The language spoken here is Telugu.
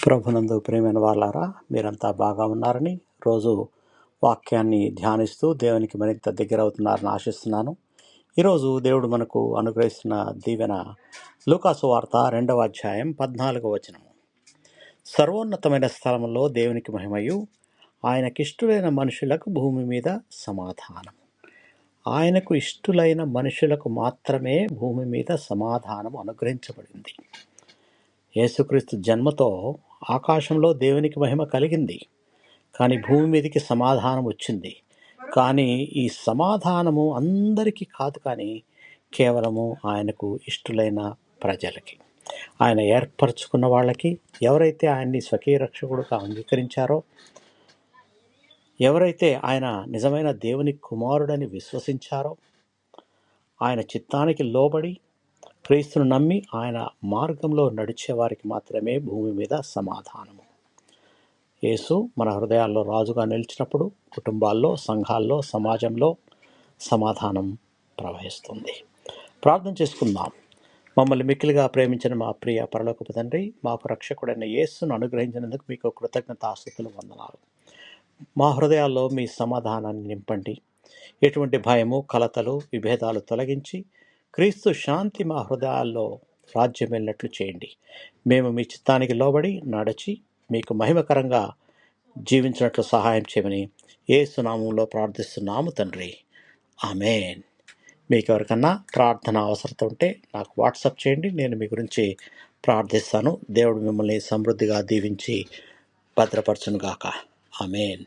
ప్రభునందు ప్రియమైన వాళ్ళారా, మీరంతా బాగా ఉన్నారని, రోజు వాక్యాన్ని ధ్యానిస్తూ దేవునికి మరింత దగ్గర అవుతున్నారని ఆశిస్తున్నాను. ఈరోజు దేవుడు మనకు అనుగ్రహిస్తున్న దీవెన లూకాసు వార్త 2వ అధ్యాయం 14వ వచనం. సర్వోన్నతమైన స్థలంలో దేవునికి మహిమయు, ఆయనకిష్టులైన మనుషులకు భూమి మీద సమాధానం. ఆయనకు ఇష్టులైన మనుషులకు మాత్రమే భూమి మీద సమాధానం అనుగ్రహించబడింది. యేసుక్రీస్తు జన్మతో ఆకాశంలో దేవునికి మహిమ కలిగింది, కానీ భూమి మీదకి సమాధానం వచ్చింది. కానీ ఈ సమాధానము అందరికీ కాదు, కానీ కేవలము ఆయనకు ఇష్టులైన ప్రజలకి, ఆయన ఏర్పరచుకున్న వాళ్ళకి, ఎవరైతే ఆయన్ని స్వకీయ రక్షకుడుగా అంగీకరించారో, ఎవరైతే ఆయన నిజమైన దేవుని కుమారుడని విశ్వసించారో, ఆయన చిత్తానికి లోబడి క్రీస్తును నమ్మి ఆయన మార్గంలో నడిచే వారికి మాత్రమే భూమి మీద సమాధానము. యేసు మన హృదయాల్లో రాజుగా నిలిచినప్పుడు కుటుంబాల్లో, సంఘాల్లో, సమాజంలో సమాధానం ప్రవహిస్తుంది. ప్రార్థన చేసుకుందాం. మమ్మల్ని మిక్కిలిగా ప్రేమించిన మా ప్రియ పరలోకపు తండ్రి, మాకు రక్షకుడైన యేసును అనుగ్రహించినందుకు మీకు కృతజ్ఞతాస్తుతులు, వందనాలు. మా హృదయాల్లో మీ సమాధానాన్ని నింపండి. ఎటువంటి భయము, కలతలు, విభేదాలు తొలగించి క్రీస్తు శాంతి మా హృదయాల్లో రాజ్యం వెళ్ళినట్లు చేయండి. మేము మీ చిత్తానికి లోబడి నడిచి మీకు మహిమకరంగా జీవించినట్లు సహాయం చేయమని యేసు నామములో ప్రార్థిస్తున్నాము తండ్రి, ఆమేన్. మీకు ఎవరికన్నా ప్రార్థన అవసరత ఉంటే నాకు వాట్సాప్ చేయండి, నేను మీ గురించి ప్రార్థిస్తాను. దేవుడు మిమ్మల్ని సమృద్ధిగా దీవించి భద్రపరచునుగాక. ఆమేన్.